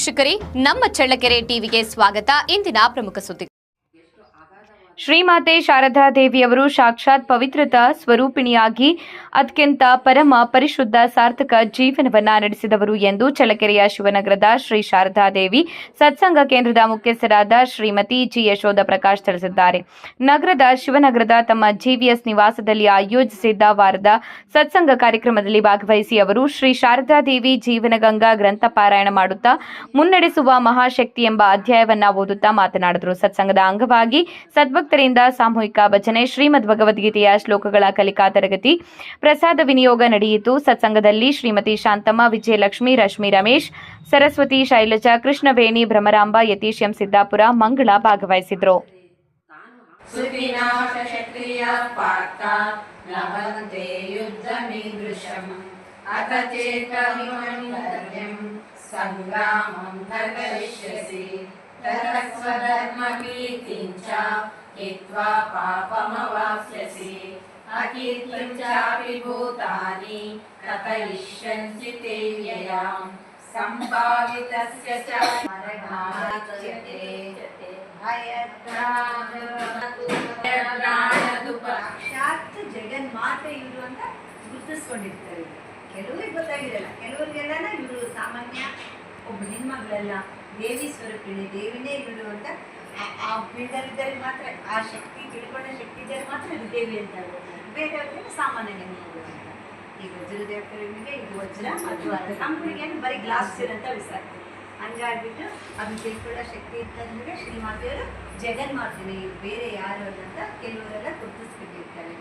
ವೀಕ್ಷಕರೇ, ನಮ್ಮ ಚಳ್ಳಕೆರೆ ಟಿವಿಗೆ ಸ್ವಾಗತ. ಇಂದಿನ ಪ್ರಮುಖ ಸುದ್ದಿ. ಶ್ರೀಮಾತೆ ಶಾರದಾ ದೇವಿಯವರು ಸಾಕ್ಷಾತ್ ಪವಿತ್ರತಾ ಸ್ವರೂಪಿಣಿಯಾಗಿ ಅತ್ಯಂತ ಪರಮ ಪರಿಶುದ್ಧ ಸಾರ್ಥಕ ಜೀವನವನ್ನ ನಡೆಸಿದವರು ಎಂದು ಚಳ್ಳಕೆರೆಯ ಶಿವನಗರದ ಶ್ರೀ ಶಾರದಾ ದೇವಿ ಸತ್ಸಂಗ ಕೇಂದ್ರದ ಮುಖ್ಯಸ್ಥರಾದ ಶ್ರೀಮತಿ ಜಿ ಯಶೋಧ ಪ್ರಕಾಶ್ ತಿಳಿಸಿದ್ದಾರೆ. ನಗರದ ಶಿವನಗರದ ತಮ್ಮ ಜಿವಿಎಸ್ ನಿವಾಸದಲ್ಲಿ ಆಯೋಜಿಸಿದ್ದ ವಾರದ ಸತ್ಸಂಗ ಕಾರ್ಯಕ್ರಮದಲ್ಲಿ ಭಾಗವಹಿಸಿ ಅವರು ಶ್ರೀ ಶಾರದಾ ದೇವಿ ಜೀವನಗಂಗಾ ಗ್ರಂಥ ಪಾರಾಯಣ ಮಾಡುತ್ತಾ ಮುನ್ನಡೆಸುವ ಮಹಾಶಕ್ತಿ ಎಂಬ ಅಧ್ಯಾಯವನ್ನ ಓದುತ್ತಾ ಮಾತನಾಡಿದರು. ಸತ್ಸಂಗದ ಅಂಗವಾಗಿ ಭಕ್ತರಿಂದ ಸಾಮೂಹಿಕ ಭಜನೆ, ಶ್ರೀಮದ್ ಭಗವದ್ಗೀತೆಯ ಶ್ಲೋಕಗಳ ಕಲಿಕಾ ತರಗತಿ, ಪ್ರಸಾದ ವಿನಿಯೋಗ ನಡೆಯಿತು. ಸತ್ಸಂಗದಲ್ಲಿ ಶ್ರೀಮತಿ ಶಾಂತಮ್ಮ, ವಿಜಯಲಕ್ಷ್ಮಿ, ರಶ್ಮಿ ರಮೇಶ್, ಸರಸ್ವತಿ, ಶೈಲಜಾ, ಕೃಷ್ಣವೇಣಿ, ಭ್ರಮರಾಂಬ, ಯತೀಶ್ ಎಂ ಸಿದ್ದಾಪುರ, ಮಂಗಳ ಭಾಗವಹಿಸಿದ್ರು. हित्वा पापमवाप्स्यसि अकीर्तिं चापि भूतानि कथयिष्यन्ति ते व्ययाम् सम्भावितस्य च मरणाच्यते ಸಾಕ್ಷಾತ್ ಜಗನ್ಮಾತೆ ಇವರು ಅಂತ ಗುರುತಿಸ್ಕೊಂಡಿರ್ತಾರೆ. ಕೆಲವರಿಗೆ ಗೊತ್ತಾಗಿರಲ್ಲ, ಕೆಲವರಿಗೆಲ್ಲ ಇವರು ಸಾಮಾನ್ಯ ಒಬ್ಬ ಹೆಣ್ಮಗಳಲ್ಲ, ದೇವಿ ಸ್ವರೂಪಿಣಿ, ದೇವಿನೇ ಇವರು ಅಂತ ಆ ಪೀಠದಲ್ಲಿ ಮಾತ್ರ ಆ ಶಕ್ತಿ ತಿಳ್ಕೊಂಡ ಶಕ್ತಿ ಇದ್ದರೆ ಮಾತ್ರ ಇದು ದೇವಿ ಅಂತ ಬೇರೆಯವ್ರಿಗೆ ಸಾಮಾನ್ಯ ಹೆಣ್ಮಗಳು ಅಂತ. ಈಗ ವಜ್ರದೇವರಿಗೆ ಇದು ವಜ್ರ ಅದು ಅದು ನಮ್ಮಗಳಿಗೆ ಬರೀ ಗ್ಲಾಸ್ ಇರಂತ ಬಿಸಾಕ್ತಾರೆ. ಹಂಗಾಗ್ಬಿಟ್ಟು ಅದನ್ನ ತಿಳ್ಕೊಳ್ಳೋ ಶಕ್ತಿ ಇತ್ತಂದ್ರೆ ಶ್ರೀಮಾತೆಯವರು ಜಗನ್ಮಾತೆನೇ, ಇದು ಬೇರೆ ಯಾರು ಅಂತ ಕೆಲವರೆಲ್ಲ ಗುರುತಿಸ್ಬಿಟ್ಟಿರ್ತಾರೆ.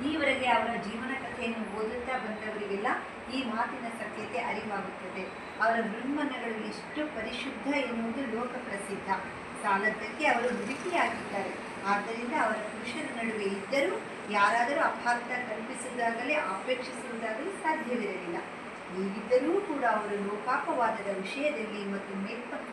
ಈವರೆಗೆ ಅವರ ಜೀವನ ಕಥೆಯನ್ನು ಓದುತ್ತಾ ಬಂದವರಿಗೆಲ್ಲ ಈ ಮಾತಿನ ಸತ್ಯತೆ ಅರಿವಾಗುತ್ತದೆ. ಅವರ ಬ್ರಹ್ಮನಗಳು ಎಷ್ಟು ಪರಿಶುದ್ಧ ಎನ್ನುವುದು ಲೋಕ ಪ್ರಸಿದ್ಧ. ಸಾಲದ್ದಕ್ಕೆ ಅವರು ದುಡುಕಿಯಾಗಿದ್ದಾರೆ. ಆದ್ದರಿಂದ ಅವರ ಪುರುಷರ ನಡುವೆ ಇದ್ದರೂ ಯಾರಾದರೂ ಅಪಾರ್ಥ ಕಲ್ಪಿಸುವುದಾಗಲೇ ಅಪೇಕ್ಷಿಸುವುದಾಗಲೇ ಸಾಧ್ಯವಿರಲಿಲ್ಲ. ಹೀಗಿದ್ದರೂ ಕೂಡ ಅವರು ಲೋಕಾಪವಾದದ ವಿಷಯದಲ್ಲಿ ಮತ್ತು ಮೇಲ್ಪಂಕ್ತಿ